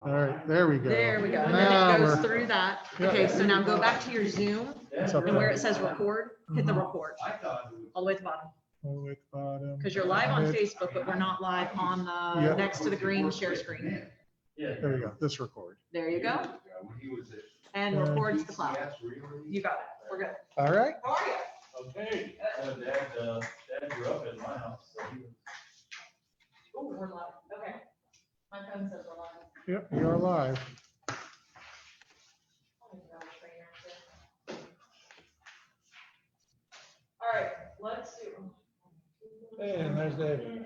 All right, there we go. There we go. And Now then it goes we're- through that. Yep. Okay, so now go back to your Zoom It's up and where there. it says record, hit the record all the way at the bottom. All the way at the bottom. Because you're live on Hit- Facebook, but we're not live on the Yep. next to the green share screen. There we go, this record. There you go. And records the cloud. You got it. We're good. All right. How are you? Okay, Dad grew up in my house, so he was. Oh, we're live. Okay. My phone says we're live. Yep, we are live. All right, let's do. Hey, and there's David.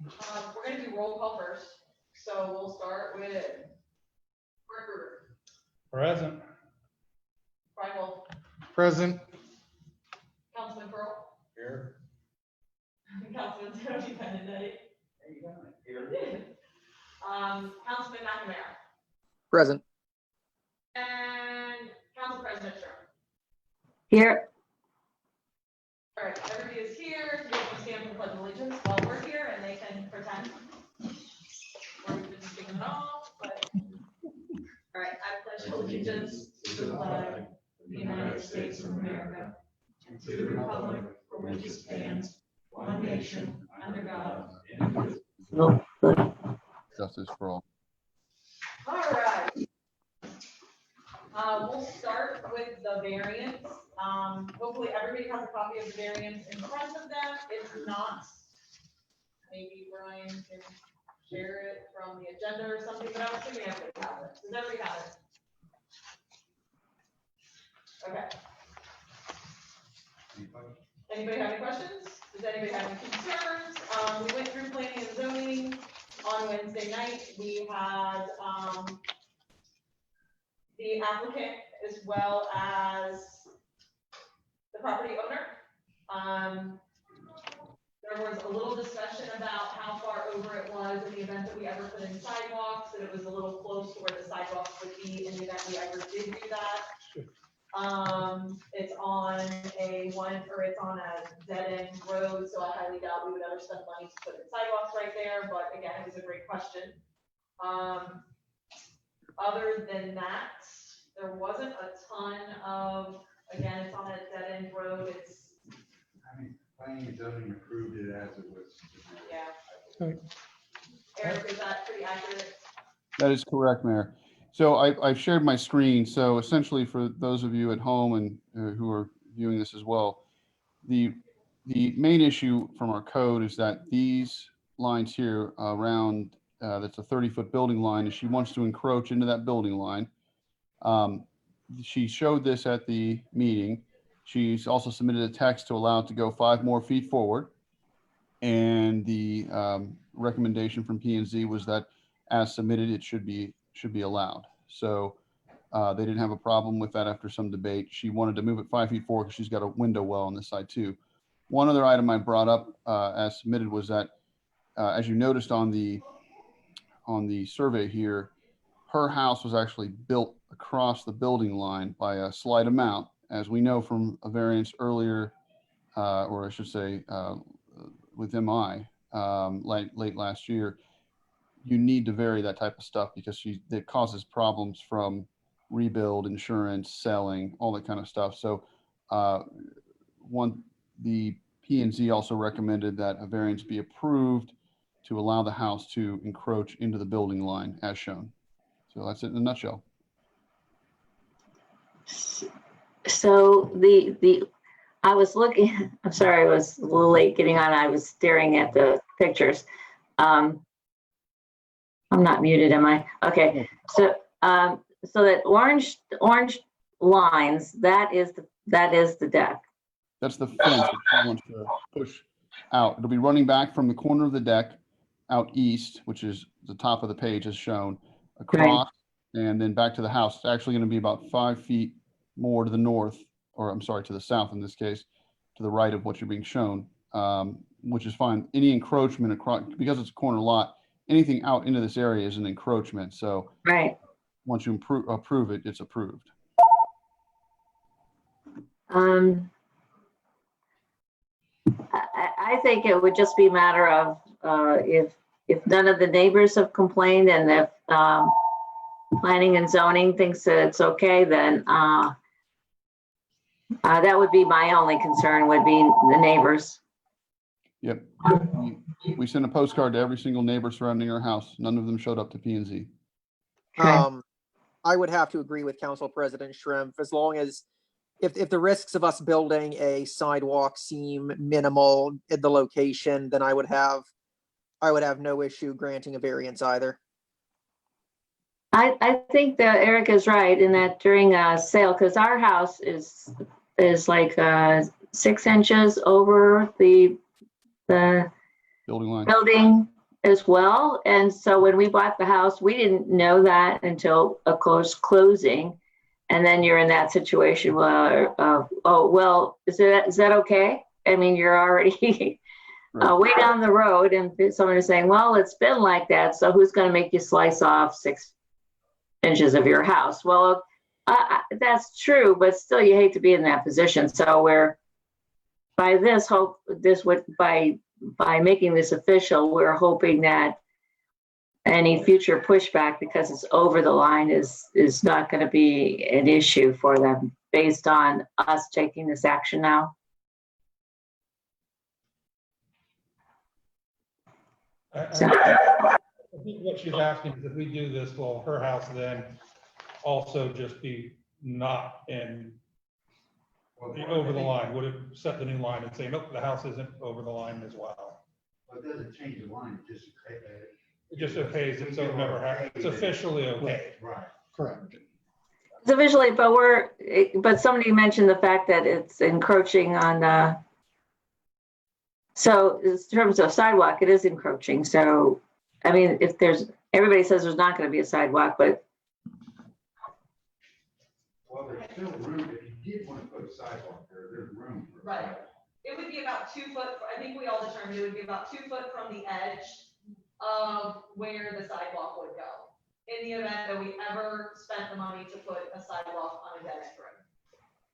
We're gonna do roll call first, so we'll start with Parker, Present. Brian Wolf, Present. Councilman Pearl, Here. Councilman Tony Benedetti, Here. Councilman McNamara, Present. and Council President Sherman. Here. All right, everybody is here. You can stand for the pledge of allegiance while we're here, and they can pretend. Or we've been speaking it all, but. All right, I pledge allegiance to the flag of the United States of America, and to the republic for which it stands, one nation, under God, indivisible. Justice for all. All right. We'll start with the variance. Hopefully everybody has a copy of the variance in front of them. If not, maybe Brian can share it from the agenda or something, but I'm assuming everybody has it. Does everybody have it? Okay. Anybody have any questions? Does anybody have any concerns? We went through planning and zoning on Wednesday night. We had, the applicant as well as the property owner. There was a little discussion about how far over it was in the event that we ever put in sidewalks, that it was a little close to where the sidewalks would be in the event we ever did do that. It's on it's on a dead end road, so I highly doubt we would ever spend money to put in sidewalks right there, but again, it was a great question. Other than that, there wasn't a ton of, again, it's on a dead end road, it's, I mean, planning and zoning approved it as it was. yeah. Okay. Eric, is that pretty accurate? That is correct, Mayor. So I've shared my screen. So essentially for those of you at home and who are viewing this as well, the main issue from our code is that these lines here around, that's a 30-foot building line, and she wants to encroach into that building line. She showed this at the meeting. She's also submitted a text to allow it to go 5 more feet forward. And the recommendation from P&Z was that as submitted, it should be allowed. So they didn't have a problem with that after some debate. She wanted to move it 5 feet forward because she's got a window well on this side too. One other item I brought up as submitted was that, as you noticed on the survey here, her house was actually built across the building line by a slight amount. As we know from a variance earlier, or I should say with MI late last year, you need to vary that type of stuff because it causes problems from rebuild, insurance, selling, all that kind of stuff. So the P&Z also recommended that a variance be approved to allow the house to encroach into the building line as shown. So that's it in a nutshell. So I was looking, I'm sorry, I was a little late getting on. I was staring at the pictures. I'm not muted, am I? Okay. So that orange lines, that is the deck. That's the fence that she wants to push out. It'll be running back from the corner of the deck out east, which is the top of the page as shown, across, and then back to the house. It's actually going to be about 5 feet more to the north, or I'm sorry, to the south in this case, to the right of what you're being shown, which is fine. Any encroachment across, because it's a corner lot, anything out into this area is an encroachment. So once you approve it, it's approved. I think it would just be a matter of if if none of the neighbors have complained and if planning and zoning thinks that it's okay, then that would be my only concern, would be the neighbors. Yep. We sent a postcard to every single neighbor surrounding our house. None of them showed up to P and Z. Okay. I would have to agree with Council President Schrimpf, as long as, if the risks of us building a sidewalk seem minimal at the location, then I would have no issue granting a variance either. I think that Eric is right in that during a sale, because our house is like 6 inches over the Building line. building as well. And so when we bought the house, we didn't know that until, of course, closing. And then you're in that situation where, oh, well, is that okay? I mean, you're already Right. way down the road, and someone is saying, well, it's been like that, so who's going to make you slice off 6 inches of your house? Well, that's true, but still, you hate to be in that position. So we're, by making this official, we're hoping that any future pushback, because it's over the line, is not going to be an issue for them based on us taking this action now. So, I think what she's asking is if we do this, will her house then also just be not in the over the line? Would it set the new line and say, nope, the house isn't over the line as well? Well, it doesn't change the line, it just. It just okays it, so it never happens. It's officially okay. Right. Correct. so visually, but somebody mentioned the fact that it's encroaching on, so in terms of sidewalk, it is encroaching. So, I mean, everybody says there's not going to be a sidewalk, but Well, there's still room, if you did want to put a sidewalk there, there's room. for a Right. sidewalk. It would be about 2 foot, I think we all determined it would be about 2 foot from the edge of where the sidewalk would go. In the event that we ever spent the money to put a sidewalk on a dead end road.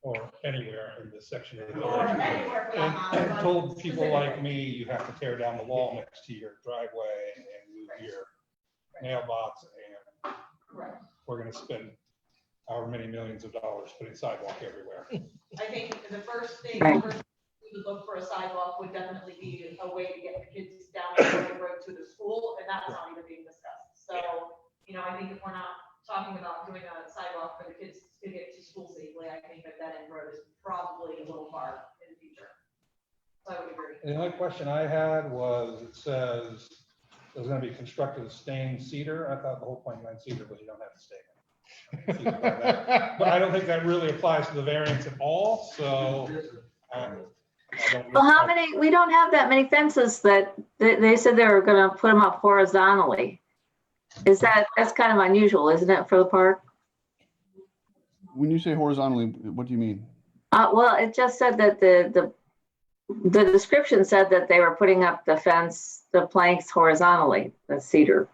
Or anywhere in this section of the Or village. anywhere for that matter. And but told people like specifically. me, you have to tear down the wall next to your driveway and move your mailbox, and Correct. we're gonna spend however many millions of dollars putting sidewalk everywhere. I think the first thing, Right. we would look for a sidewalk would definitely be a way to get the kids down the road to the school, and that's not even being discussed. So, I think if we're not talking about doing a sidewalk for the kids to get to school safely, I think that end road is probably a little far in the future. So I would agree. And the only question I had was, it says it was gonna be constructed of stained cedar. I thought the whole point behind cedar was you don't have to stay in. But I don't think that really applies to the variance at all, so. I don't well, how know. many? We don't have that many fences that they said they were going to put them up horizontally. That's kind of unusual, isn't it, for the park? When you say horizontally, what do you mean? Well, it just said that the description said that they were putting up the planks horizontally, the cedar.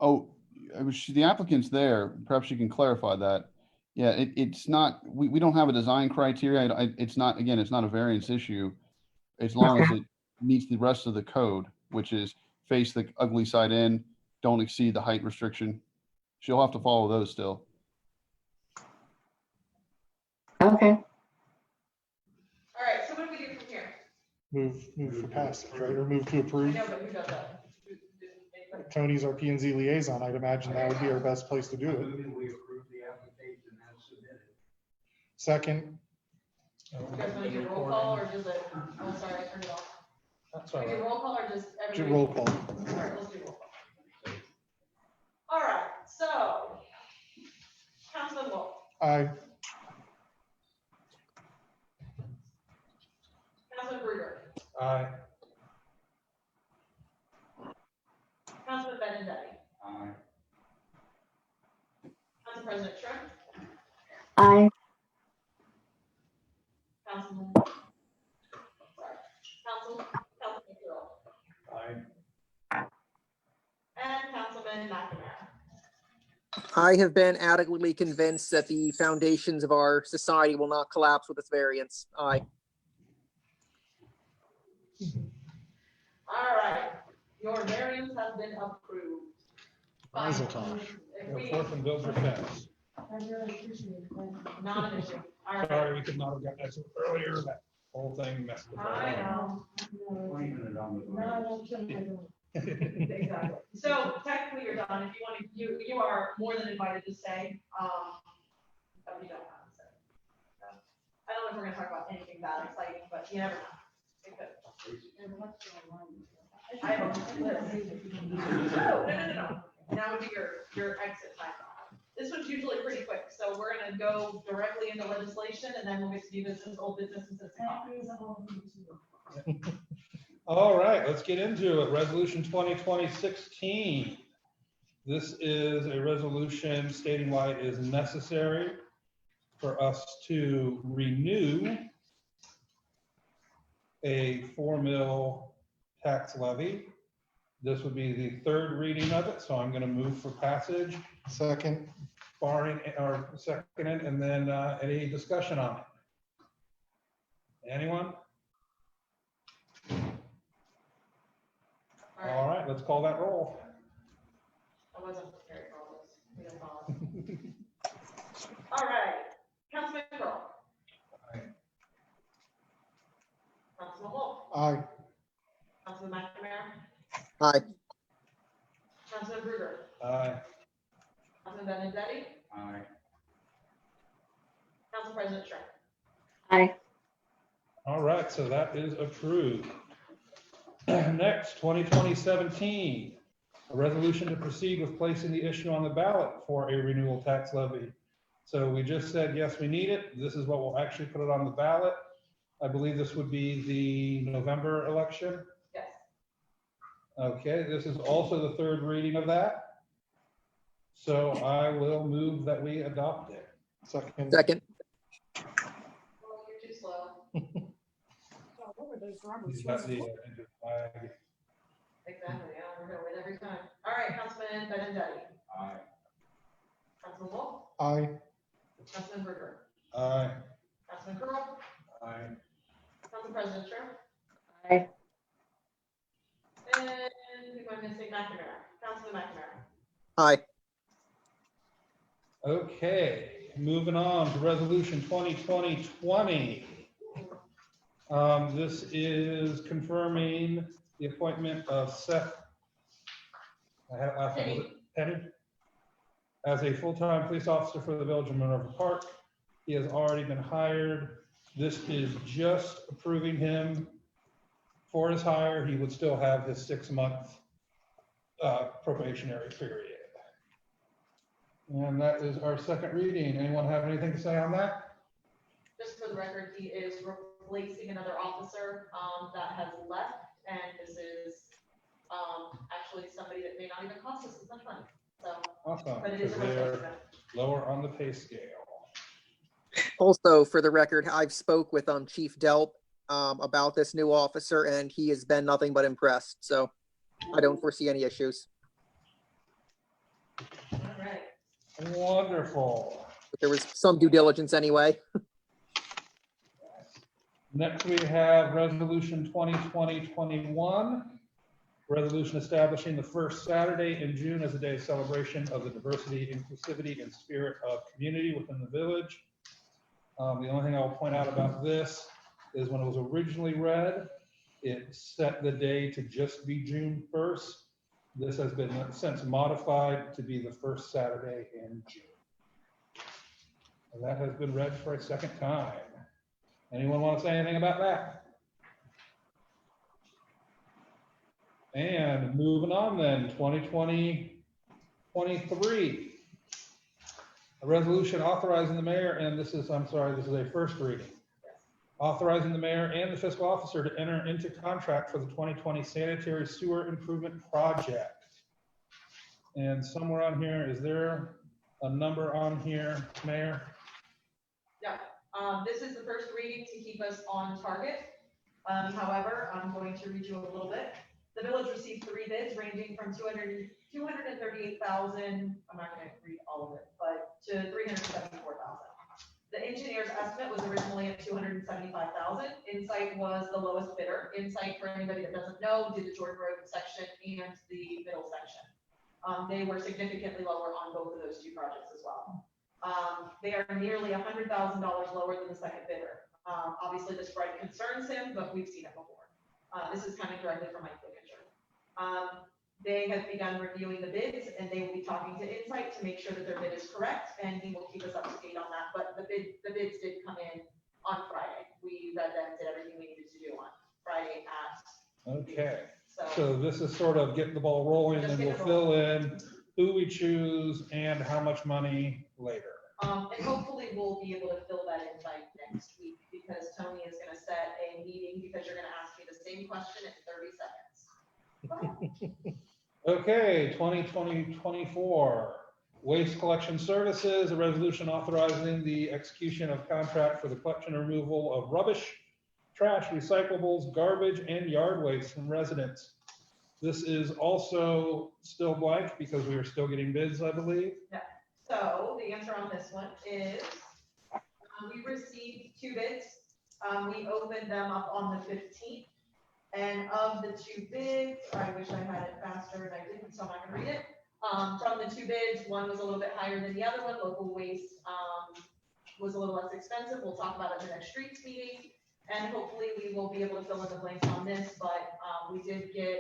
Oh, the applicant's there. Perhaps you can clarify that. Yeah, it's not, we don't have a design criteria. It's not, again, it's not a variance issue. As long as it meets the rest of the code, which is face the ugly side in, don't exceed the height restriction. She'll have to follow those still. Okay. All right, so what do we do from here? Move for passage, right? Or move to I approve. know, but who does that? Tony's our P and Z liaison. I'd imagine that would be our best place to do it. Moving, we approve the application as submitted. Second, You guys want to do a roll call or just oh, sorry, I turned it off. That's Do all we do right. roll call or just do everybody? roll call. All right, let's do roll call. All right, so Councilman Wolf, Aye. Councilman Bruder, Aye. Councilman Benedetti, Aye. Council President Trump, Aye. Councilman Carroll, Aye. and Councilman McNamara. I have been adequately convinced that the foundations of our society will not collapse with this variance. Aye. All right, Your variance has been approved. Mazel Finally. tov. If Go we- forth and build your fence. Not an issue. All right. Sorry, we could not have gotten that earlier. That whole thing messed with I our. know. Blaming it on the. Exactly. So technically you're done. If you want to, you are more than invited to stay. But you don't have to stay. So, I don't know if we're gonna talk about anything that exciting, but you never know. It could. I have a list. No. Now would be your exit time. This one's usually pretty quick, so we're gonna go directly into legislation and then we'll get to new business, old business, and citizen comments. All right, let's get into it. Resolution 2020-16. This is a resolution stating why it is necessary for us to renew a 4 mil tax levy. This would be the third reading of it, so I'm going to move for passage, Second, barring or seconded, and then any discussion on it. Anyone? All right, let's call that roll. I wasn't prepared for all this. We don't pause. All right, Councilman Curl. Aye. Councilman Wolf. aye. Councilman McNamara. Aye. Councilman Bruder. Aye. Councilman Benedetti. Aye. Council President Trump. Aye. All right, so that is approved. Next, 2020-17, a resolution to proceed with placing the issue on the ballot for a renewal tax levy. So we just said, yes, we need it. This is what will actually put it on the ballot. I believe this would be the November election. Yes. Okay, this is also the third reading of that. So I will move that we adopt it. Second, Second. Well, you're too slow. He's got the, flag. Exactly, yeah, we're gonna win every time. All right, Councilman Benedetti. Aye. Councilman Wolf. aye. Councilman Bruder. Aye. Councilman Curl. Aye. Council President Trump. Aye. And who am I missing? McNamara. Councilman McNamara. Aye. Okay, moving on to resolution 2020-20. This is confirming the appointment of Seth. I have last name, was it Penny? As a full-time police officer for the Village of Minerva Park. He has already been hired. This is just approving him for his hire. He would still have his 6-month probationary period. And that is our second reading. Anyone have anything to say on that? Just for the record, he is replacing another officer that has left, and this is actually somebody that may not even cost us as much money. So, Awesome, but it is because a they're replacement. lower on the pay scale. Also, for the record, I've spoke with Chief Delp about this new officer, and he has been nothing but impressed. So I don't foresee any issues. All right. Wonderful. But there was some due diligence anyway. Next, we have resolution 2020-21. Resolution establishing the first Saturday in June as a day of celebration of the diversity, inclusivity, and spirit of community within the village. The only thing I'll point out about this is when it was originally read, it set the day to just be June 1st. This has been since modified to be the first Saturday in June. And that has been read for a second time. Anyone want to say anything about that? And moving on then, 2020-23. A resolution authorizing the mayor, and this is a first reading. Authorizing the mayor and the fiscal officer to enter into contract for the 2020 sanitary sewer improvement project. And somewhere on here, is there a number on here, Mayor? Yeah, this is the first reading to keep us on target. However, I'm going to read you a little bit. The village received 3 bids ranging from 238,000, I'm not gonna read all of it, but to 374,000. The engineer's estimate was originally at 275,000. Insight was the lowest bidder. Insight, for anybody that doesn't know, did the Jordan Road section and the middle section. They were significantly lower on both of those two projects as well. They are nearly $100,000 lower than the second bidder. Obviously, this spread concerns him, but we've seen it before. This is coming directly from Mike Flickinger. They have begun reviewing the bids, and they will be talking to Insight to make sure that their bid is correct, and he will keep us up to date on that. But the bids did come in on Friday. We read them, did everything we needed to do on Friday at. Okay, So, so this is sort of getting the ball rolling, Just and we'll get it fill in who we choose and how much money later. and hopefully we'll be able to fill that in by next week, because Tony is gonna set a meeting, because you're gonna ask me the same question in 30 seconds. Okay, 2024 waste collection services, a resolution authorizing the execution of contract for the collection and removal of rubbish, trash, recyclables, garbage, and yard waste from residents. This is also still blank because we are still getting bids, I believe. So the answer on this one is, we received 2 bids. We opened them up on the 15th. And of the 2 bids, I wish I had it faster and I didn't, so I'm not gonna read it. From the 2 bids, one was a little bit higher than the other one. Local waste, was a little less expensive. We'll talk about it in the next streets meeting. And hopefully we will be able to fill in the blanks on this, but, we did get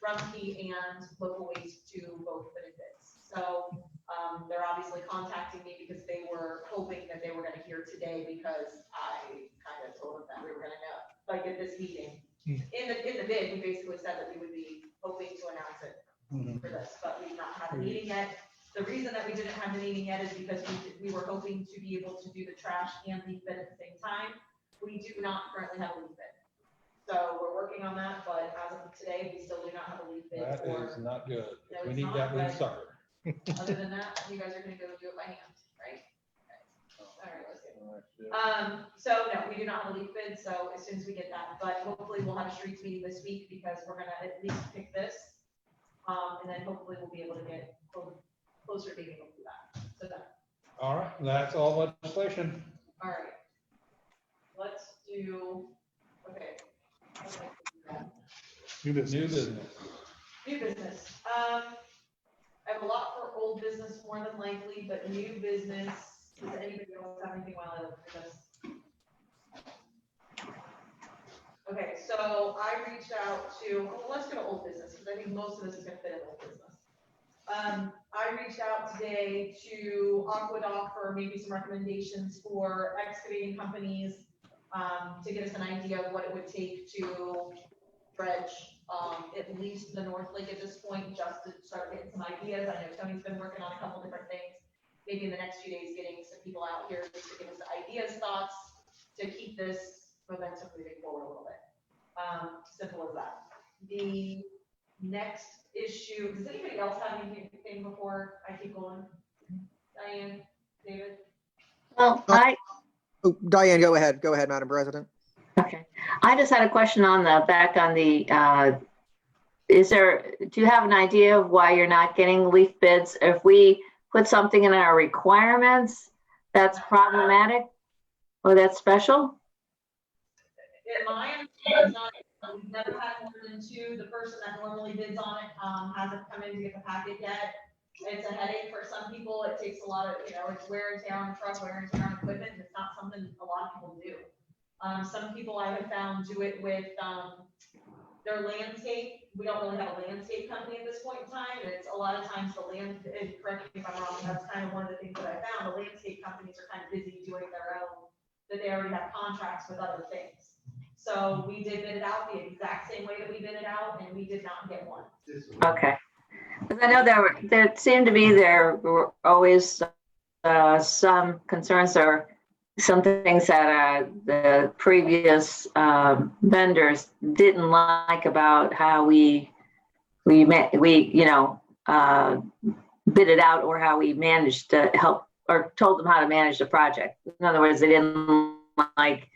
Rumpke and local waste to both put in bids. So, they're obviously contacting me because they were hoping that they were gonna hear today, because I kind of told them that we were gonna know, like at this meeting. In the bid, we basically said that we would be hoping to announce it for this, but we've not had a meeting yet. The reason that we didn't have the meeting yet is because we were hoping to be able to do the trash and leaf bid at the same time. We do not currently have a leaf bid. So we're working on that, but as of today, we still do not have a leaf bid. That for- is not good. No, We it's need not, that lead but- sucker. Other than that, you guys are gonna go do it by hand, right? Okay. All right, let's get. So no, we do not have a leaf bid, so as soon as we get that, but hopefully we'll have a streets meeting this week, because we're gonna at least pick this. And then hopefully we'll be able to get closer to being able to do that. So that, All right, that's all legislation. all right. Let's do, okay. Okay, New business. New business. New business. I have a lot for old business more than likely, but new business, does anybody else have anything while I look for this? Okay, so I reached out to, well, let's go to old business, because I think most of this is gonna fit in old business. I reached out today to Aqueduct for maybe some recommendations for excavating companies, to get us an idea of what it would take to dredge, at least the North Lake at this point, just to start getting some ideas. I know Tony's been working on a couple different things. Maybe in the next few days, getting some people out here just to give us ideas, thoughts, to keep this momentum moving forward a little bit. Simple as that. The next issue, does anybody else have anything before I keep going? Diane, David? Well, Oh, Diane, go ahead, Madam President. okay. I just had a question on back on the, do you have an idea of why you're not getting leaf bids? If we put something in our requirements, that's problematic or that's special? In my understanding, it's not, we've never had more than 2. The person that normally bids on it, hasn't come in to get the packet yet. It's a headache for some people. It takes a lot of, it's wear and tear on the truck, wear and tear on equipment. And it's not something a lot of people do. Some people I have found do it with, their landscape. We don't really have a landscape company at this point in time. And it's a lot of times and correct me if I'm wrong, that's kind of one of the things that I found. The landscape companies are kind of busy doing their own, that they already have contracts with other things. So we did bid it out the exact same way that we bid it out, and we did not get one. Okay. Because I know there seemed to be, there were always some concerns or some things that the previous vendors didn't like about how we bid it out, or how we managed to help or told them how to manage the project. In other words, they didn't like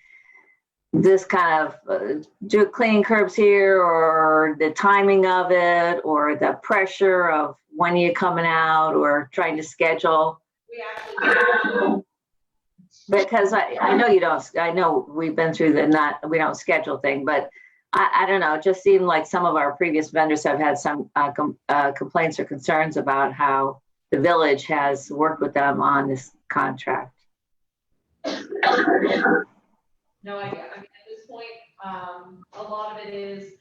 this kind of do cleaning curbs here, or the timing of it, or the pressure of when you're coming out, or trying to schedule. We actually, Because I know you don't, I know we've been through we don't schedule thing, but I don't know, it just seemed like some of our previous vendors have had some complaints or concerns about how the village has worked with them on this contract. No idea. I mean, at this point, a lot of it is,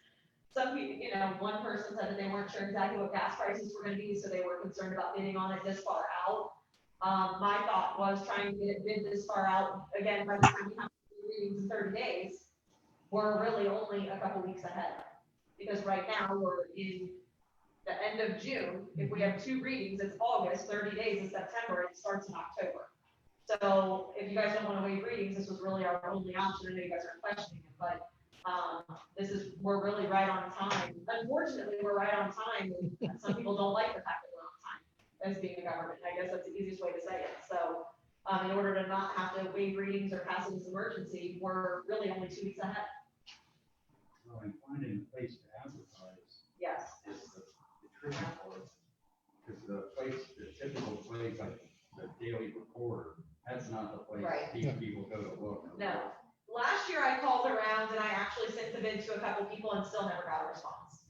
some people, one person said that they weren't sure exactly what gas prices were gonna be, so they were concerned about bidding on it this far out. My thought was trying to get it bid this far out, again, by the time we have readings in 30 days, we're really only a couple weeks ahead. Because right now, we're in the end of June. If we have 2 readings, it's August, 30 days is September, and it starts in October. So if you guys don't want to waive readings, this was really our only option. I know you guys are questioning it, but we're really right on time. Unfortunately, we're right on time. And some people don't like the fact that we're on time as being a government. I guess that's the easiest way to say it. So in order to not have to waive readings or pass it as emergency, we're really only 2 weeks ahead. Well, and finding a place to advertise Yes. is the tricky part. Because the place, the typical place, like the Daily Reporter, that's not the place Right. these people go to look. No. Last year I called around and I actually sent the bid to a couple people and still never got a response.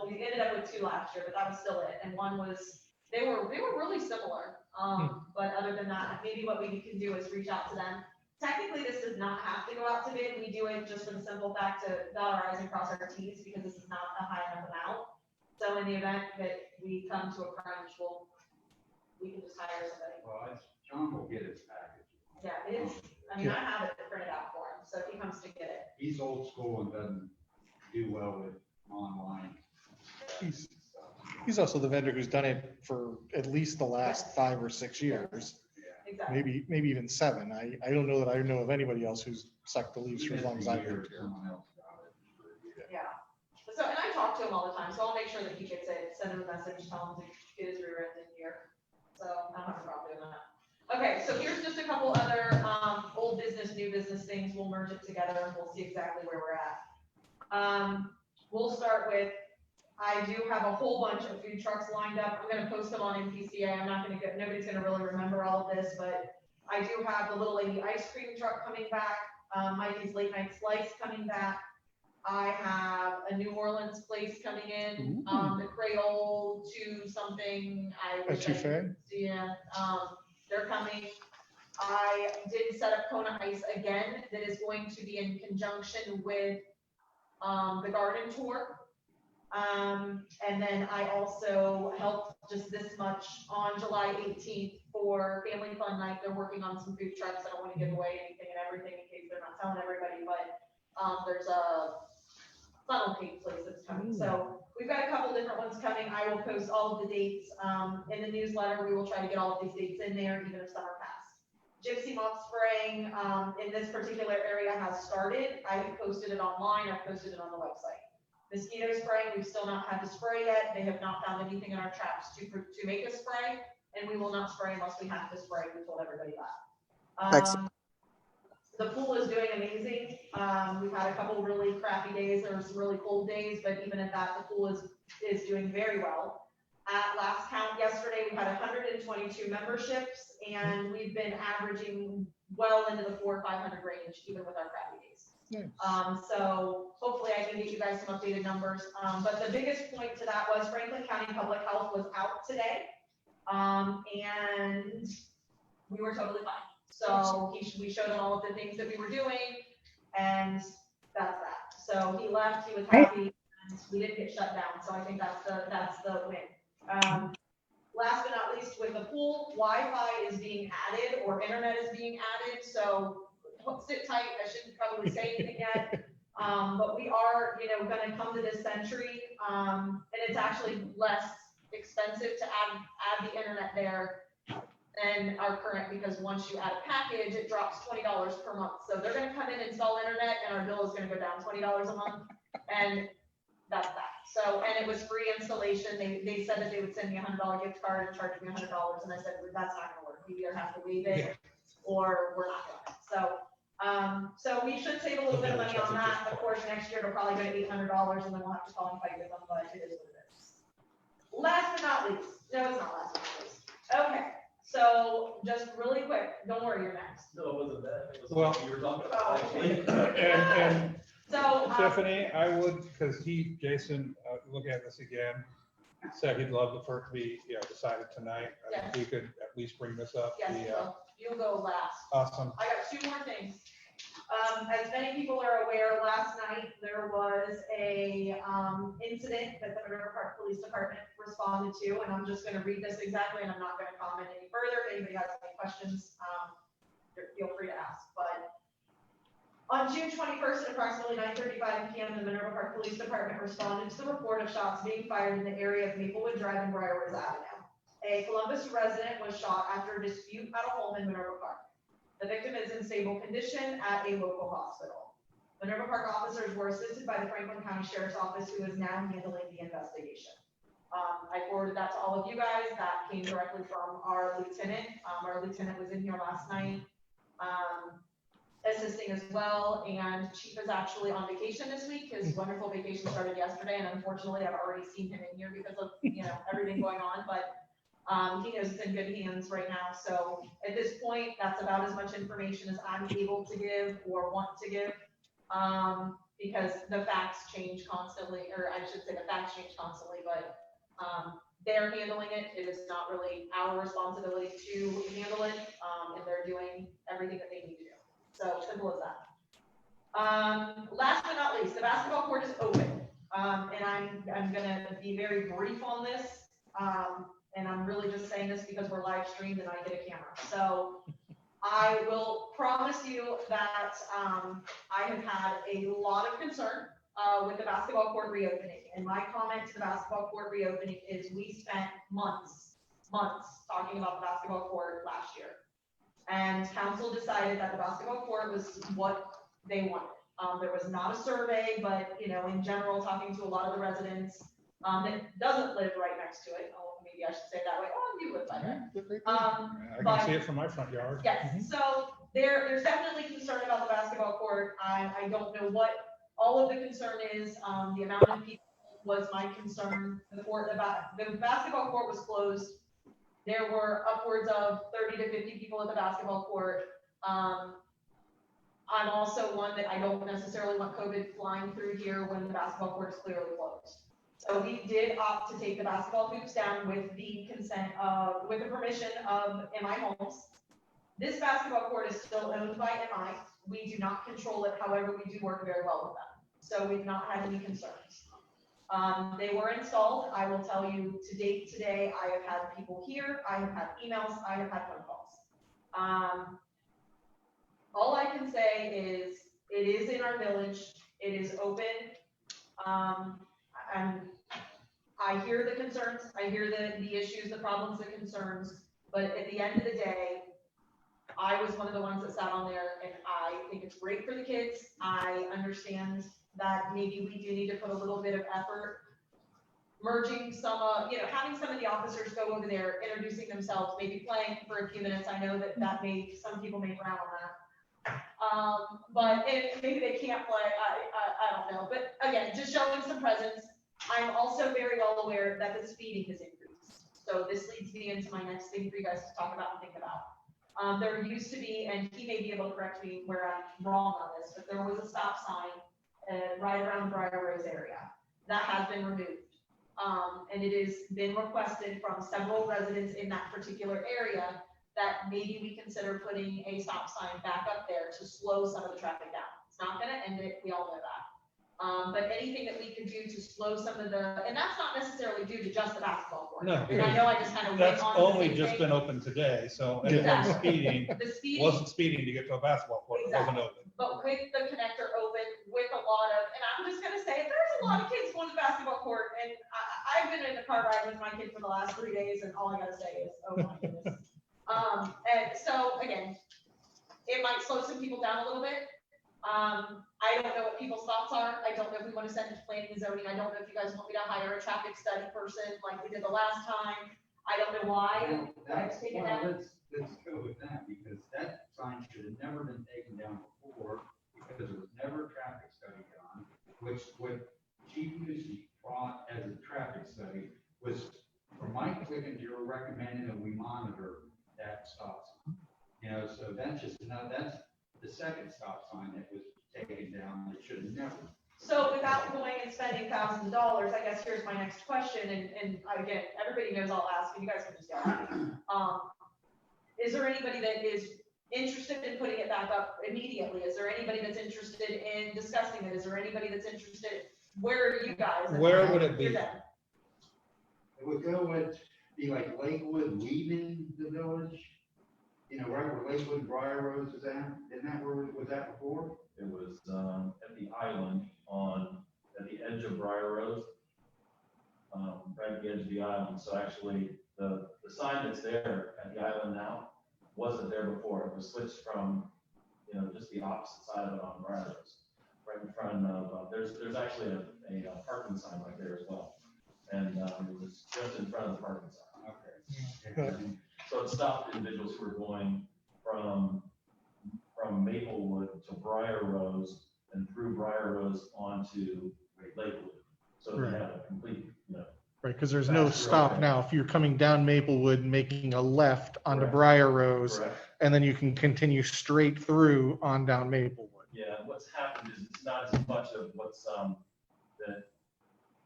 We ended up with 2 last year, but that was still it. And one was, they were really similar. But other than that, maybe what we can do is reach out to them. Technically, this does not have to go out to bid. We do it just for the simple fact to dot our I's and cross our T's because this is not a high enough amount. So in the event that we come to a crunch, we can just hire somebody. Well, John will get his package. Yeah, it's, I mean, I have it printed out for him, so if he comes to get it. He's old school and doesn't do well with online. He's also the vendor who's done it for at least the last 5 or 6 years, Exactly. maybe even 7. I don't know that I know of anybody else who's sucked the leaves for as long as I've lived here. Someone else got it. Yeah. So, and I talk to him all the time, so I'll make sure that he gets it, send him a message, tell him to get his rear end in here. So I don't have a problem doing that. Okay, so here's just a couple other old business, new business things. We'll merge it together and we'll see exactly where we're at. We'll start with, I do have a whole bunch of food trucks lined up. I'm gonna post them on NPCA. I'm not gonna get, nobody's gonna really remember all of this, but I do have the Little Lady ice cream truck coming back, Mikey's Late Night Slice coming back. I have a New Orleans place coming in, the Creole to something. Yeah, they're coming. I did set up Kona Ice again, that is going to be in conjunction with the garden tour. And then I also helped just this much on July 18th for Family Fun Night. They're working on some food trucks. I don't want to give away anything and everything in case they're not telling everybody, but there's a funnel cake place that's coming. So we've got a couple different ones coming. I will post all of the dates in the newsletter. We will try to get all of these dates in there, even if summer passed. Gypsy moth spraying in this particular area has started. I have posted it online. I've posted it on the website. Mosquito spraying, we've still not had to spray yet. They have not found anything in our traps to make us spray, and we will not spray unless we have to spray. We told everybody that. Excellent. The pool is doing amazing. We've had a couple really crappy days. There were some really cold days, but even at that, the pool is doing very well. At last count yesterday, we had 122 memberships, and we've been averaging well into the 400 or 500 range, even with our crappy days. So hopefully I can get you guys some updated numbers. But the biggest point to that was Franklin County Public Health was out today. And we were totally fine. So we showed him all of the things that we were doing, and that's that. So he left, he was happy, and we didn't get shut down. So I think that's the win. Last but not least, with the pool, Wi-Fi is being added, or internet is being added. So sit tight. I shouldn't probably say anything yet. But we are, going to come to this century, and it's actually less expensive to add the internet there than our current, because once you add a package, it drops $20 per month. So they're going to come in, install internet, and our bill is going to go down $20 a month, and that's that. So, and it was free installation. They said that they would send me a $100 gift card and charge me $100, and I said, that's not going to work. We either have to waive it or we're not doing it. So we should save a little bit of money on that. Of course, next year it'll probably go to $800, and then we'll have to call and fight with them, but it is what it is. Last but not least, no, it's not last but not least. Okay, so just really quick, don't worry, you're next. No, it wasn't Well- You were talking about, actually. And So, Tiffany, I would, because Jason, look at this again, said he'd love for it to be, decided tonight. I think we could at least bring this up. yes, you'll go last. Awesome. I got two more things. As many people are aware, last night there was a incident that the Minerva Park Police Department responded to, and I'm just gonna read this exactly, and I'm not gonna comment any further. If anybody has any questions, feel free to ask. But on June 21st at approximately 9:35 p.m., the Minerva Park Police Department responded to the report of shots being fired in the area of Maplewood Drive and Briarwoods Avenue. A Columbus resident was shot after a dispute at a home in Minerva Park. The victim is in stable condition at a local hospital. Minerva Park officers were assisted by the Franklin County Sheriff's Office, who is now handling the investigation. I forwarded that to all of you guys. That came directly from our lieutenant. Our lieutenant was in here last night, assisting as well, and Chief is actually on vacation this week. His wonderful vacation started yesterday, and unfortunately, I've already seen him in here because of, everything going on, but he knows it's in good hands right now. So at this point, that's about as much information as I'm able to give or want to give. Because the facts change constantly, or I should say the facts change constantly, but they're handling it. It is not really our responsibility to handle it. And they're doing everything that they need to do. So simple as that. Last but not least, the basketball court is open. And I'm gonna be very brief on this. And I'm really just saying this because we're live streamed and I get a camera. So I will promise you that I have had a lot of concern with the basketball court reopening. And my comment to the basketball court reopening is we spent months talking about the basketball court last year. And council decided that the basketball court was what they wanted. There was not a survey, but in general, talking to a lot of the residents that doesn't live right next to it. Maybe I should say it that way. Oh, you live by there. I can see it from my front yard. Yes, so there's definitely concern about the basketball court. I don't know what all of the concern is. The amount of people was my concern. The basketball court was closed. There were upwards of 30 to 50 people at the basketball court. I'm also one that I don't necessarily want COVID flying through here when the basketball court is clearly closed. So we did opt to take the basketball hoops down with the consent of, with the permission of MI Homes. This basketball court is still owned by MI. We do not control it. However, we do work very well with them. So we've not had any concerns. They were installed. I will tell you to date today, I have had people here. I have had emails. I have had phone calls. All I can say is it is in our village. It is open. I hear the concerns, I hear the issues, the problems, the concerns, but at the end of the day, I was one of the ones that sat on there, and I think it's great for the kids. I understand that maybe we do need to put a little bit of effort merging some, having some of the officers go over there, introducing themselves, maybe playing for a few minutes. I know that some people may frown on that. But maybe they can't play, I don't know. But again, just showing some presence. I'm also very well aware that the speeding has increased. So this leads me into my next thing for you guys to talk about and think about. There used to be, and he may be able to correct me where I'm wrong on this, but there was a stop sign right around the Briarwoods area. That has been removed. And it has been requested from several residents in that particular area that maybe we consider putting a stop sign back up there to slow some of the traffic down. It's not gonna end it, we all know that. But anything that we could do to slow some of and that's not necessarily due to just the basketball court. No, And I know I just kind of went That's on. only just been open today, so anyone speeding The speeding, wasn't speeding to get to a basketball court, it wasn't open. but with the connector open, with a lot of, and I'm just gonna say, there's a lot of kids going to the basketball court, and I've been in the car ride with my kid for the last 3 days, and all I gotta say is, oh my goodness. And so again, it might slow some people down a little bit. I don't know what people's thoughts are. I don't know if we want to send it to planning and zoning. I don't know if you guys want me to hire a traffic study person like we did the last time. I don't know why. Let's Taken down. go with that, because that sign should have never been taken down before, because there was never a traffic study done, which what Chief Lucy brought as a traffic study was, from my clicking, you're recommending that we monitor that stop sign. So that's just, the second stop sign that was taken down, it should have never. So without going and spending thousands of dollars, I guess here's my next question, and again, everybody knows I'll ask, and you guys can just yell at me. Is there anybody that is interested in putting it back up immediately? Is there anybody that's interested in discussing it? Is there anybody that's interested, where are you guys? Where would it be? You're done. It would go with, be like Lakewood leaving the village, you know, right where Lakewood and Briar Rose is at, isn't that where, was that before? It was, at the island at the edge of Briar Rose. Right at the edge of the island. So actually, the sign that's there at the island now wasn't there before. It was switched from, you know, just the opposite side of it on Briar Rose. Right in front of, there's actually a parking sign right there as well. And, it was just in front of the parking sign. Okay. So it stopped individuals who were going from Maplewood to Briar Rose and through Briar Rose onto Lakewood. So we Right. had a complete, you know, Right, because there's no Faster, stop okay. now. If you're coming down Maplewood, and making a left onto Correct. Briar Rose, correct. and then you can continue straight through on down Maplewood. Yeah, what's happened is it's not as much of what's, that,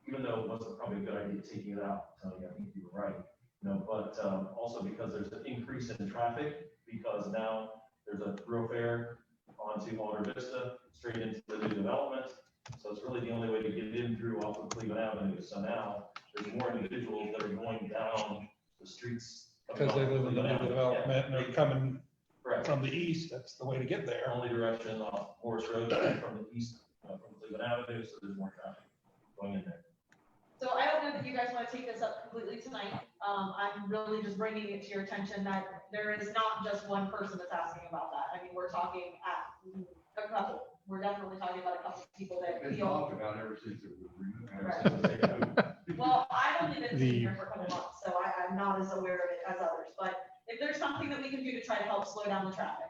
even though it wasn't probably a good idea taking it out, Tony, I think you were right. You know, but, also because there's an increase in traffic, because now there's a thoroughfare onto Alder Vista, straight into the new development. So it's really the only way to get in through off of Cleveland Avenue. So now there's more individuals that are going down the streets. Because they live in the new development and they're coming Correct. from the east, that's the way to get there. Only direction off Morris Road from the east, from Cleveland Avenue, so there's more traffic going in there. So I don't know that you guys want to take this up completely tonight. I'm really just bringing it to your attention that there is not just one person that's asking about that. I mean, we're talking at a couple. We're definitely talking about a couple of people that Been feel. talked about ever since it was removed. Right. Well, I've only been The- sitting here for a couple months, so I'm not as aware of it as others, but if there's something that we can do to try to help slow down the traffic.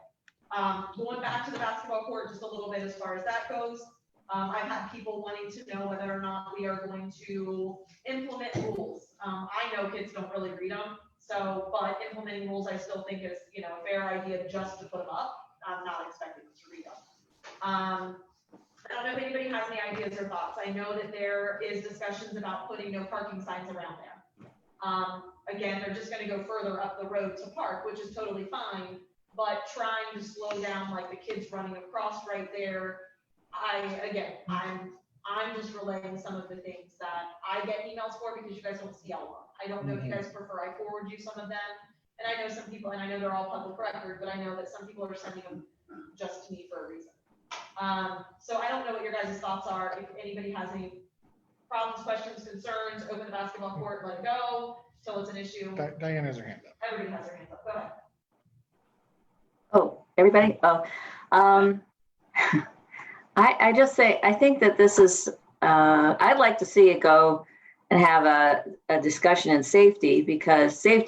Going back to the basketball court just a little bit as far as that goes, I've had people wanting to know whether or not we are going to implement rules. I know kids don't really read them, so, but implementing rules I still think is, you know, a fair idea just to put them up. I'm not expecting them to read them. I don't know if anybody has any ideas or thoughts. I know that there is discussions about putting no parking signs around there. Again, they're just gonna go further up the road to park, which is totally fine, but trying to slow down like the kids running across right there. I'm just relaying some of the things that I get emails for because you guys don't see all of them. I don't know if you guys prefer I forward you some of them. And I know some people, and I know they're all public record, but I know that some people are sending them just to me for a reason. So I don't know what your guys' thoughts are. If anybody has any problems, questions, concerns, open the basketball court, let it go till it's an issue. Diane has her hand up. Everybody has their hands up. Go ahead. Oh, everybody? Oh, I just say, I think that this is, I'd like to see it go and have a discussion in safety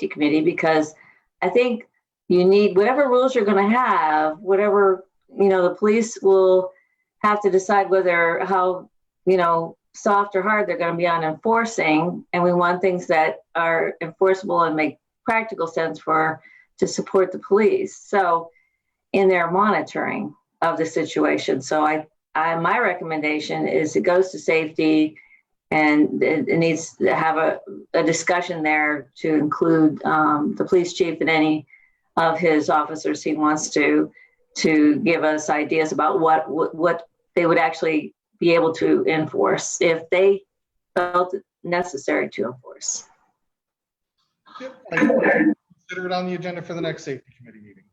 committee, because I think you need, whatever rules you're going to have, whatever, you know, the police will have to decide whether how, you know, soft or hard they're going to be on enforcing. And we want things that are enforceable and make practical sense to support the police. So in their monitoring of the situation. So my recommendation is it goes to safety, and it needs to have a discussion there to include the police chief and any of his officers he wants to give us ideas about what they would actually be able to enforce if they felt it necessary to enforce. Yep. Consider it on the agenda for the next safety committee meeting.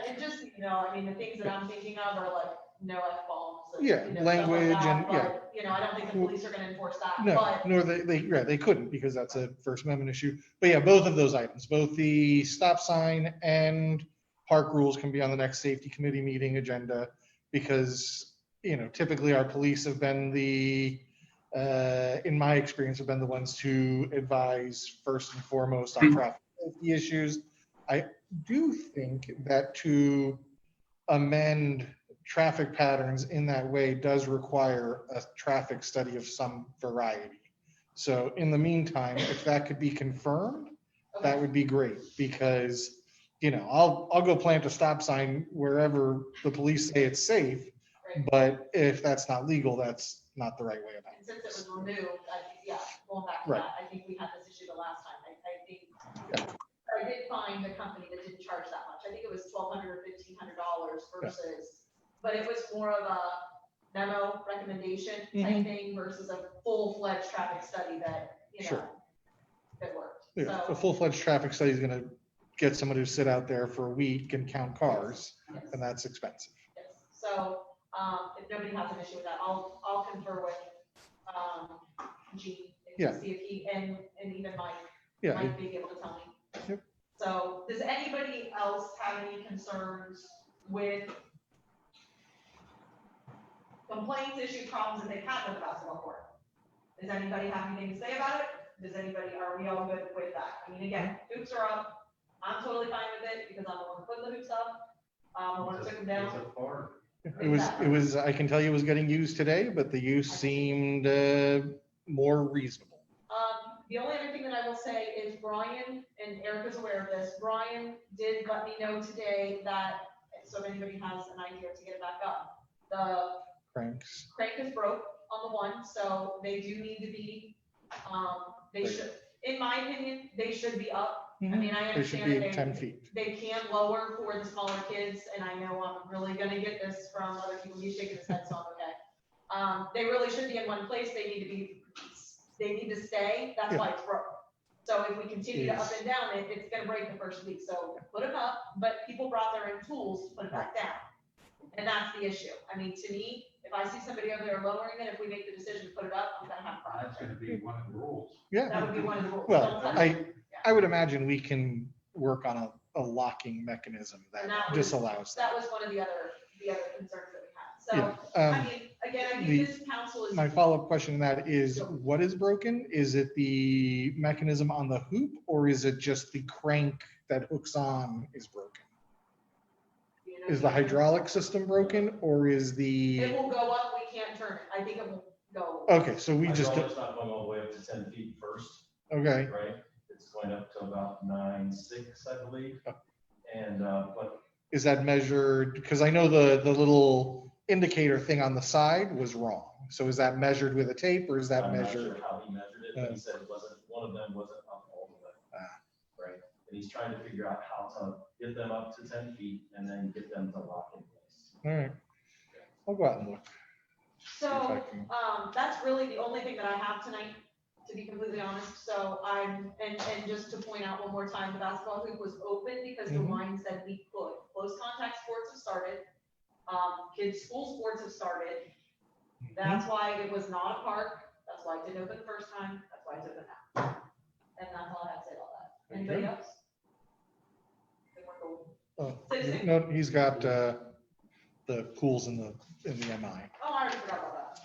And just, you know, I mean, the things that I'm thinking of are like no F-bombs. Yeah, you know, language stuff like that, and- yeah. but, you know, I don't think the police are gonna enforce that, No, but nor they couldn't, because that's a First Amendment issue. But yeah, both of those items, both the stop sign and park rules, can be on the next safety committee meeting agenda, because, you know, typically our police have been in my experience, have been the ones to advise first and foremost on traffic safety issues. I do think that to amend traffic patterns in that way does require a traffic study of some variety. So in the meantime, if that could be confirmed, that would be great, because you know, I'll go plant a stop sign wherever the police say it's safe, Right. but if that's not legal, that's not the right way about And since it it. was removed, yeah, going back to Right. that, I think we had this issue the last time. I think, Yeah. I did find a company that didn't charge that much. I think it was $1,200 or $1,500 versus, but it was more of a memo recommendation type Mhm. thing versus a full-fledged traffic study that, you know, Sure. that worked. Yeah, a So, full-fledged traffic study is gonna get someone to sit out there for a week and count cars, yes, and that's expensive. yes. So, if nobody has an issue with that, I'll confer with, Gene. Yeah. See if he, and even Mike. Yeah, Might be able to tell me. Yep. So, does anybody else have any concerns with complaints, issues, problems that they've had with the basketball court? Does anybody have anything to say about it? Are we all good with that? I mean, again, hoops are up. I'm totally fine with it because I'm the one putting the hoops up. The one that took them It's down. a park. it was, I can tell you it was getting used today, but the use seemed more reasonable. The only other thing that I will say is Brian, and Eric is aware of this, Brian did let me know today that, so if anybody has an idea to get it back up, the Cranks. crank is broke on the one, so they do need to be, they Right. should, in my opinion, they should be up. I mean, I They should understand be that at 10 feet. they can lower for the smaller kids, and I know I'm really gonna get this from other people, he's shaking his head, so I'm okay. They really should be in one place, they need to stay, that's why it's broke. So if we continue to up and down, it's gonna break the first week, so put them up, but people brought their own tools to put it back down. And that's the issue, I mean, to me, if I see somebody over there lowering it, if we make the decision to put it up, I'm gonna have a problem. That's gonna be one of the rules. That Yeah, would be one of the rules. well, Don't touch it. I would imagine we can work on a locking mechanism And that that was- disallows That that. was one of the other concerns that we Yeah, had, so, I um, mean, again, I the- think this council is. My follow-up question to that is, what is broken? Is it the mechanism on the hoop, or is it just the crank that hooks on is broken? you know, Is the hydraulic system broken, or is It the, will go up, we can't turn it, I think it will go. okay, so we just, Hydraulic's not going all the way up to 10 feet first, okay, right? It's going up to about 9.6, I believe. And, but is that measured, because I know the little indicator thing on the side was wrong. So is that measured with a tape, or is that I'm not measured? sure how he measured it, but he said it wasn't, one of them wasn't up all the way. Right? And he's trying to figure out how to get them up to 10 feet and then get them to lock in place. All right, I'll go out and look. So, I can- that's really the only thing that I have tonight, to be completely honest, so and just to point out one more time, the basketball hoop was open because the Mhm. line said we could. Close contact sports have started, kids' school sports have started. That's why it was not a park, that's why it didn't open the first time, that's why it's open now. And that's all I have to say about that. Anybody Okay. else? Then we're cool. Oh, Say- no, he's got the pools in the MI. Oh, I already forgot about that.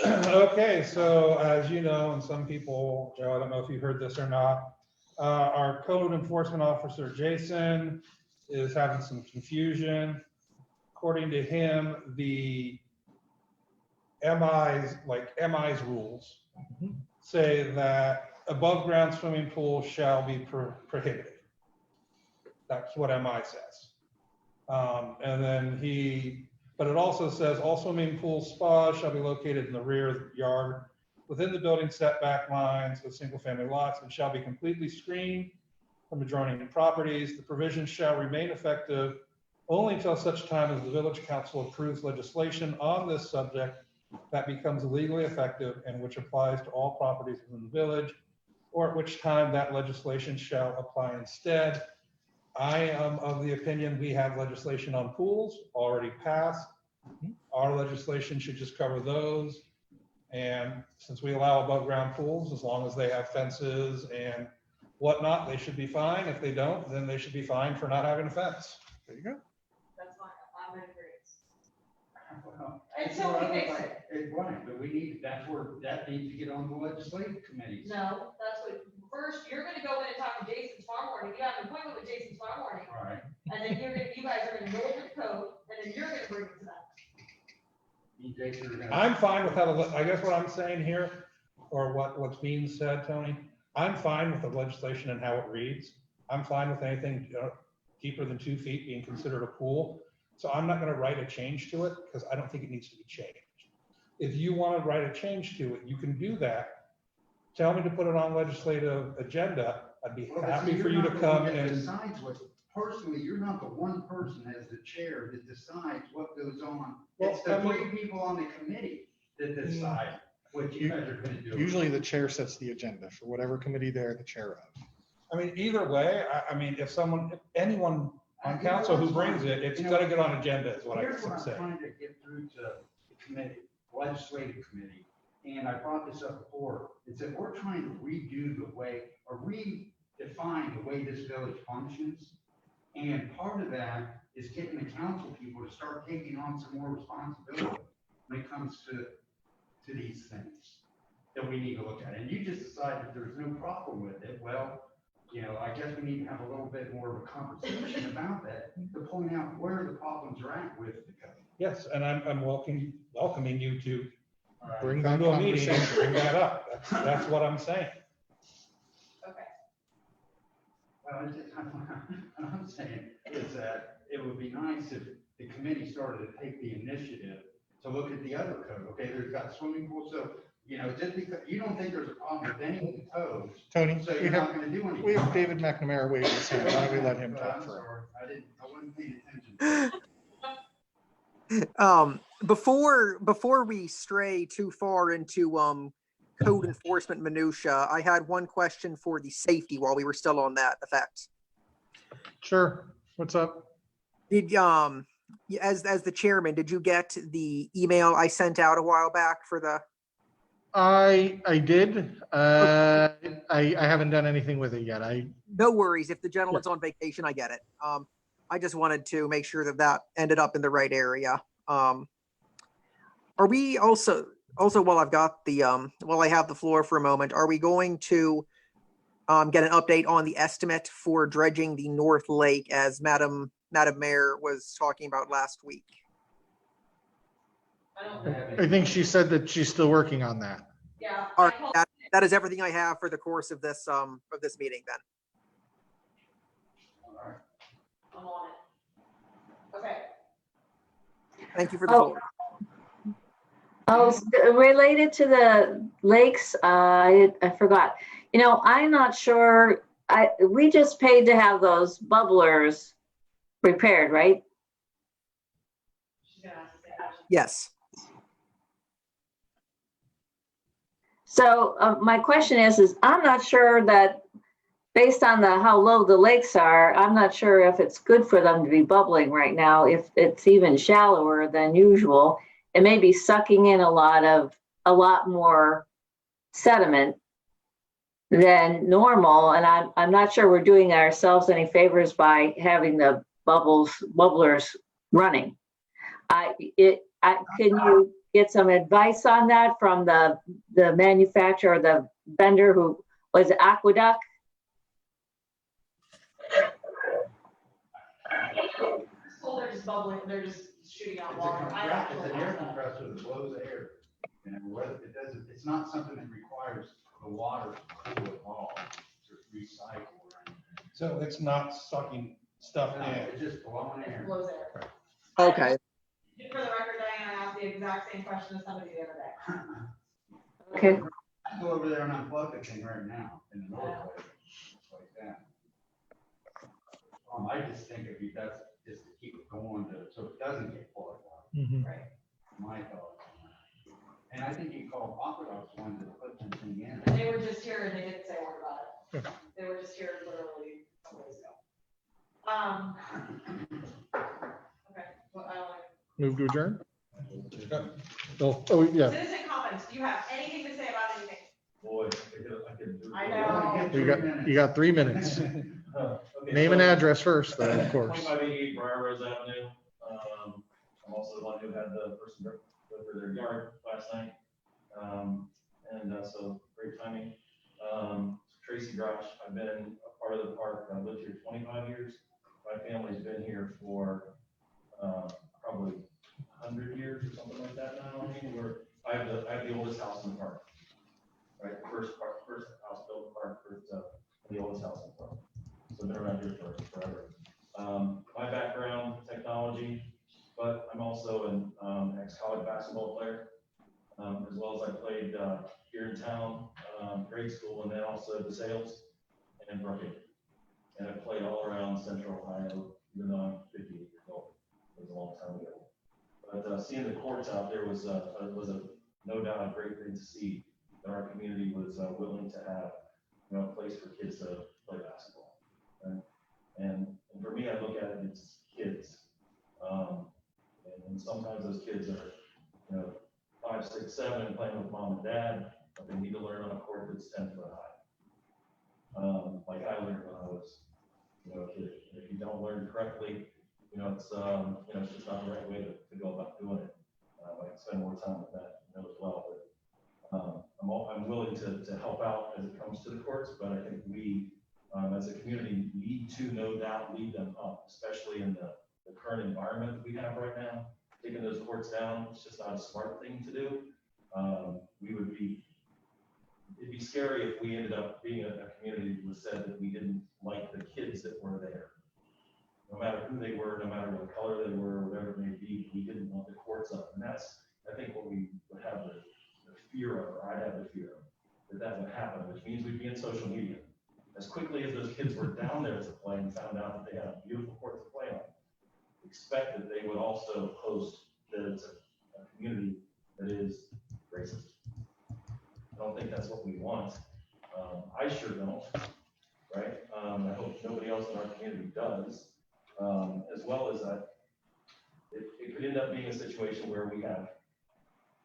Man. Okay, so as you know, and some people, Joe, I don't know if you heard this or not, our code enforcement officer, Jason, is having some confusion. According to him, the MI's rules say that above ground swimming pools shall be prohibited. That's what MI says. And then but it also says all swimming pools, spas shall be located in the rear yard within the building setback lines of single-family lots and shall be completely screened from adjoining properties. The provisions shall remain effective only until such time as the village council approves legislation on this subject that becomes legally effective and which applies to all properties within the village, or at which time that legislation shall apply instead. I am of the opinion we have legislation on pools already passed. Our legislation should just cover those. And since we allow above ground pools, as long as they have fences and whatnot, they should be fine. If they don't, then they should be fined for not having a fence. There you go. That's fine, I'm in agreement. Well, Until we fix it. Right, but we need, that needs to get on the legislative committee. No, that's what, first, you're gonna go in and talk to Jason tomorrow morning, you have an appointment with Jason tomorrow morning, Right. and then you guys are gonna go over the code, and then you're gonna bring it to them. You guys are gonna- I'm fine with how, I guess what I'm saying here, or what's being said, Tony, I'm fine with the legislation and how it reads. I'm fine with anything deeper than 2 feet being considered a pool. So I'm not gonna write a change to it because I don't think it needs to be changed. If you want to write a change to it, you can do that. Tell me to put it on legislative agenda. I'd be Well, but happy see, for you're you to not the come one that and, decides what, personally, you're not the one person as the chair that decides what goes on. Well, It's the I mean- three people on the committee that decide what you guys are gonna do. Usually the chair sets the agenda for whatever committee they're the chair of. I mean, either way, I mean, if anyone on council who brings it, it's gotta get on agenda is what I Here's guess what I'm I'm saying. trying to get through to the committee, legislative committee, and I brought this up before, is that we're trying to redo the way, or redefine the way this village functions. And part of that is getting the council people to start taking on some more responsibility when it comes to these things that we need to look at. And you just decide that there's no problem with it. Well, I guess we need to have a little bit more of a conversation about that to point out where the problems are at with the code. Yes, and I'm welcoming you to Bring come that to a meeting and conversation. bring that up. That's what I'm saying. Okay. Well, what I'm saying is that it would be nice if the committee started to take the initiative to look at the other code. Okay, there's got swimming pool, so, just because, you don't think there's a problem with any of the codes, Tony, so you're not gonna do anything. we have David McNamara waiting his hand. Why don't we let him Well, talk I'm first? sorry, I wasn't paying attention. Before we stray too far into code enforcement minutia, I had one question for the safety while we were still on that effect. Sure. What's up? Did as the chairman, did you get the email I sent out a while back for the? I did. I haven't done anything with it yet. No worries. If the gentleman's on vacation, I get it. I just wanted to make sure that ended up in the right area. Are we also while I've got the while I have the floor for a moment, are we going to get an update on the estimate for dredging the North Lake as Madam Mayor was talking about last week? I think she said that she's still working on that. Yeah. All right, that is everything I have for the course of this meeting then. I'm on it. Okay. Thank you for the Oh. floor. Related to the lakes, I forgot. I'm not sure. We just paid to have those bubblers repaired, right? She's gonna ask the same question. Yes. So my question is I'm not sure that based on how low the lakes are, I'm not sure if it's good for them to be bubbling right now, if it's even shallower than usual. It may be sucking in a lot more sediment than normal. And I'm not sure we're doing ourselves any favors by having the bubblers running. Can you get some advice on that from the manufacturer, the vendor who was Aqueduct? So they're just bubbling, they're just shooting out It's water. I don't it's an know. air compressor that blows air. It's not something that requires the water to cool at all, to recycle or anything. So it's not sucking stuff No, in. it's just blowing It air. blows air. Okay. For the record, Diana, I asked the exact same question to somebody the other day. Okay. I go over there and unplug the thing right now in the north way, like that. I just think if he does, just to keep it going so it doesn't get plugged up, Right. my thoughts on that. And I think you called Aqueduct's one that put that thing in. And they were just here and they didn't say a word about it. They were just here literally a couple days ago. Okay, well, I don't like. Move to adjourn? Oh, yeah. Citizen comments, do you have anything to say about anything? Boy, I could do. I know. You got 3 minutes. Okay, Name and so- address first, though, of course. 2588 Briar Rose Avenue. I'm also the one who had the person go for their yard last night. So great timing. Tracy Grosh, I've been a part of the park. I've lived here 25 years. My family's been here for probably 100 years or something like that now. I have the oldest house in the park. Right, the first house built in the park, the oldest house in the park. I've been around here for forever. My background, technology, but I'm also an ex-college basketball player, as well as I played here in town, grade school, and then also the sales and Brookhaven. And I played all around Central Ohio, even though I'm 58 years old. It was a long time ago. But seeing the courts out there was no doubt a great thing to see, that our community was willing to have, a place for kids to play basketball. Right? And for me, I look at it, it's kids. And sometimes those kids are, 5, 6, 7 playing with mom and dad, but they need to learn on a court that's 10 foot high. Like I learned when I was, a kid. If you don't learn correctly, it's just not the right way to go about doing it. I can spend more time with that, as well. But I'm willing to help out as it comes to the courts, but I think we, as a community, need to no doubt lead them up, especially in the current environment that we have right now. Taking those courts down, it's just not a smart thing to do. It'd be scary if we ended up being a community that said that we didn't like the kids that were there. No matter who they were, no matter what color they were, whatever it may be, we didn't want the courts up. And that's, I think, what we would have the fear of, or I'd have the fear of, that would happen, which means we'd be in social media. As quickly as those kids were down there to play and found out that they had a beautiful court to play on, expect that they would also post that it's a community that is racist. I don't think that's what we want. I sure don't, right? I hope nobody else in our community does. As well as that, it could end up being a situation where we have,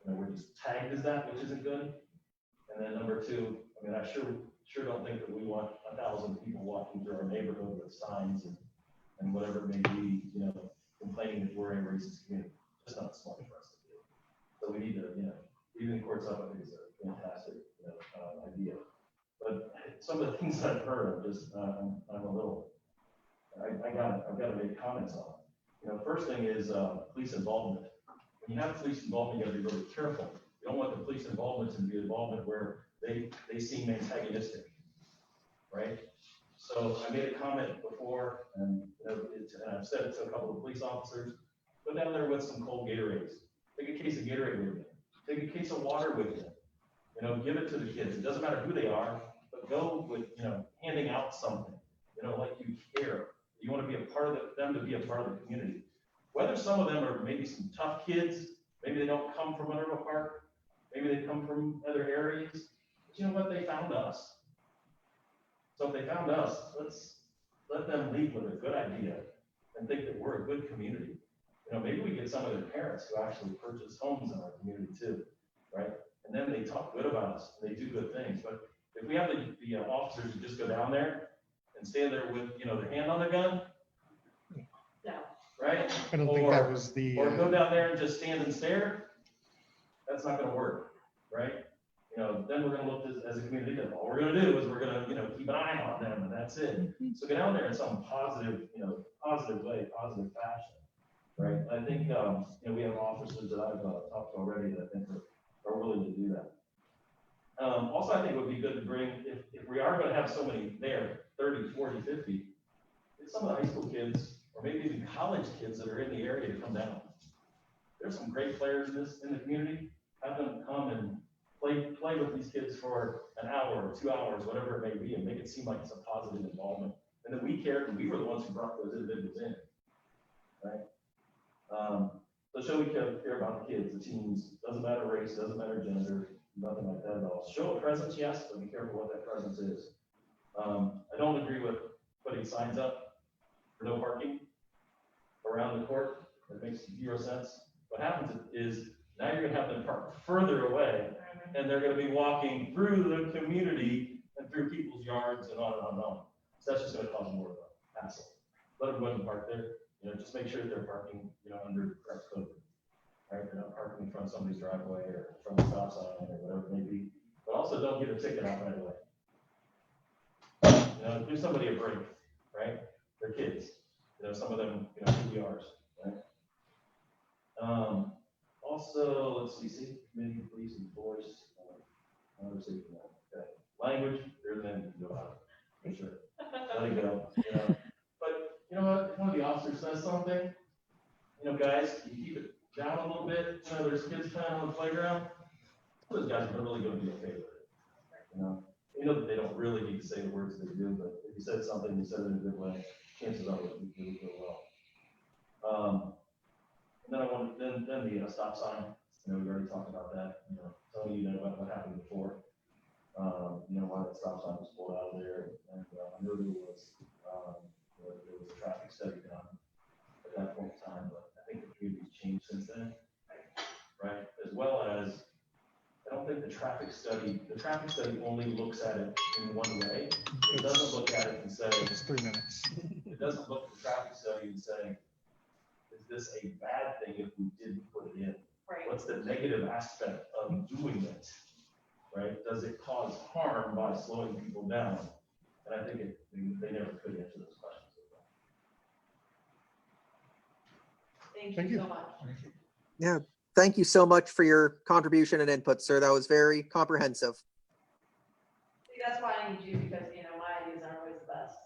we're just tagged as that, which isn't good. And then number two, I sure don't think that we want 1,000 people walking through our neighborhood with signs and whatever it may be, complaining that we're in a racist community. It's not smart for us to do. So we need to, leaving the courts up, I think is a fantastic, idea. But some of the things I've heard, I'm just, I'm a little, I've got to make comments on. First thing is police involvement. When you have police involvement, you got to be really careful. You don't want the police involvement to be involvement where they seem antagonistic, right? So I made a comment before, and I've said it to a couple of police officers. Go down there with some cold Gatorades. Take a case of Gatorade with you. Take a case of water with you. Give it to the kids. It doesn't matter who they are, but go with, handing out something, like you care. You want to be a part of them to be a part of the community. Whether some of them are maybe some tough kids, maybe they don't come from Minerva Park, maybe they come from other areas, but you know what? They found us. So if they found us, let's let them leave with a good idea and think that we're a good community. Maybe we get some of their parents who actually purchase homes in our community too, right? And then they talk good about us, and they do good things. But if we have the officers who just go down there and stand there with, their hand on the gun, No. right? I don't think that was the. Or go down there and just stand and stare, that's not gonna work, right? Then we're gonna look as a community, that all we're gonna do is we're gonna, keep an eye on them, and that's it. So get down there in some positive, positive way, positive fashion, right? I think, we have officers that I've talked to already that I think are willing to do that. Also, I think it would be good to bring, if we are gonna have so many there, 30, 40, 50, get some of the high school kids, or maybe even college kids that are in the area to come down. There's some great players in the community. Have them come and play with these kids for an hour or 2 hours, whatever it may be, and make it seem like it's a positive involvement. And that we cared, and we were the ones who brought those individuals in, right? So show we care about the kids, the teens. Doesn't matter race, doesn't matter gender, nothing like that at all. Show a presence, yes, but be careful what that presence is. I don't agree with putting signs up for no parking around the court. That makes zero sense. What happens is now you're gonna have them park further away, and they're gonna be walking through the community and through people's yards and on and on and on. So that's just gonna cause more of a hassle. Let them go ahead and park there. Just make sure that they're parking, under the correct code. Right? They're not parking in front of somebody's driveway or in front of the stop sign or whatever it may be. But also don't get a ticket out right away. Give somebody a break, right? They're kids. Some of them, PDRs, right? Also, let's see, safety committee, police and force, okay. Language, there's anything to do about for sure. Let it go, you know? But you know what, if one of the officers says something, you know, guys, you keep it down a little bit, you know, there's kids playing on the playground, those guys are really gonna be okay with it, you know? You know that they don't really need to say the words they do, but if you said something, you said it in a good way, chances are it would really go well. And then then the stop sign, you know, we already talked about that, you know, Tony, you know about what happened before. You know, why that stop sign was pulled out of there, and I know there was a traffic study done at that point in time, but I think the community's changed since then, right? As well as, I don't think the traffic study only looks at it in one way. It doesn't look at it and say, It's 3 minutes. it doesn't look at the traffic study and say, is this a bad thing if we didn't put it in? Right. What's the negative aspect of doing it? Right? Does it cause harm by slowing people down? And I think they never could answer those questions. Thank Thank you. you so much. Yeah, thank you so much for your contribution and input, sir. That was very comprehensive. See, that's why I need you, because, you know, my ideas aren't always the best.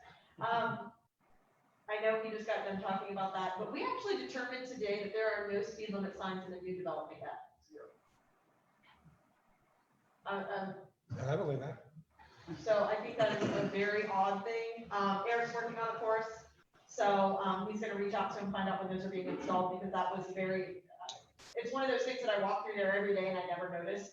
I know we just got done talking about that, but we actually determined today that there are no speed limit signs in the new development yet. I believe that. So I think that is a very odd thing. Eric's working on it for us. So, he's gonna reach out to him, find out when those are being installed, because that was very, it's one of those things that I walk through there every day and I never noticed.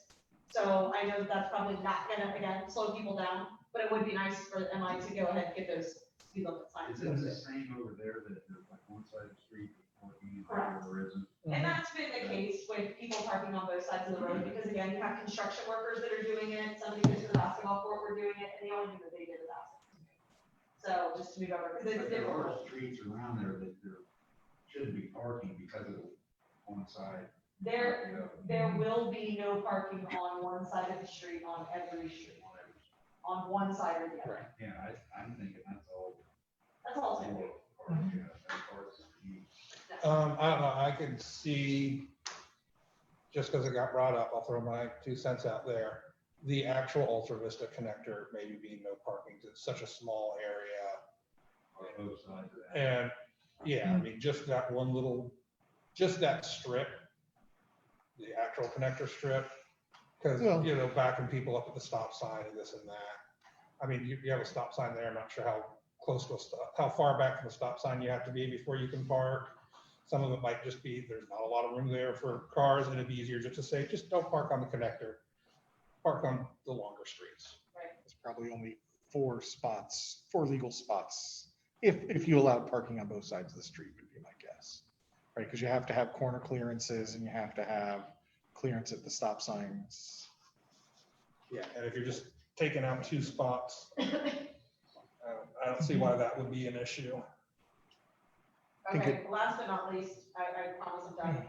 So I know that's probably not gonna, again, slow people down, but it would be nice for MI to go ahead and get those speed limit signs. Is it the same over there that there's like one side of the street, parking, Correct. or isn't? And that's been the case with people parking on both sides of the road, because again, you have construction workers that are doing it, somebody goes to the basketball court, we're doing it, and the only thing that they did is ask. So just to move over, because it's But there are different. streets around there that there shouldn't be parking because of one side. There will be no parking on one side of the street, on every street, on one side or the other. Yeah, I'm thinking that's all. That's all it's gonna be. Yeah, that part's huge. I don't know, I can see, just because it got brought up, I'll throw my 2 cents out there. The actual Ultra Vista connector maybe being no parking, 'cause it's such a small area. On both sides of that. And, yeah, I mean, just that one little, just that strip, the actual connector strip, because, Well- you know, backing people up at the stop sign and this and that. I mean, you have a stop sign there, I'm not sure how close to a stop, how far back from the stop sign you have to be before you can park. Some of it might just be, there's not a lot of room there for cars, and it'd be easier just to say, just don't park on the connector, park on the longer streets. It's probably only 4 spots, 4 legal spots, if you allow parking on both sides of the street, would be my guess. Right, because you have to have corner clearances and you have to have clearance at the stop signs. Yeah, and if you're just taking out 2 spots, I don't see why that would be an issue. think Okay, last but not least, I promise I'm done.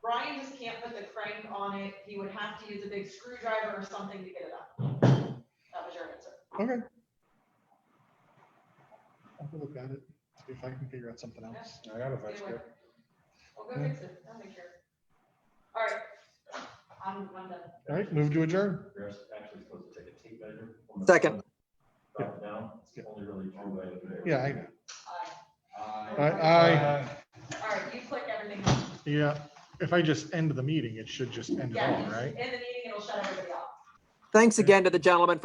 Brian just can't put the crank on it. He would have to use a big screwdriver or something to get it up. That was your answer. Okay. I'll go look at it, see if I can figure out something else. I got a vice Either way. grip. We'll go fix it. I'll make sure. All right. I'm done. All right, move to adjourn. You're actually supposed to take a tape measure. on the Second. front, drop it down, it's only really one way over there. Yeah, I know. Aye. Aye. All right, you click everything. Yeah, if I just end the meeting, it should just end it Yeah, all, you right? just end the meeting, it'll shut everybody off. Thanks again to the gentleman for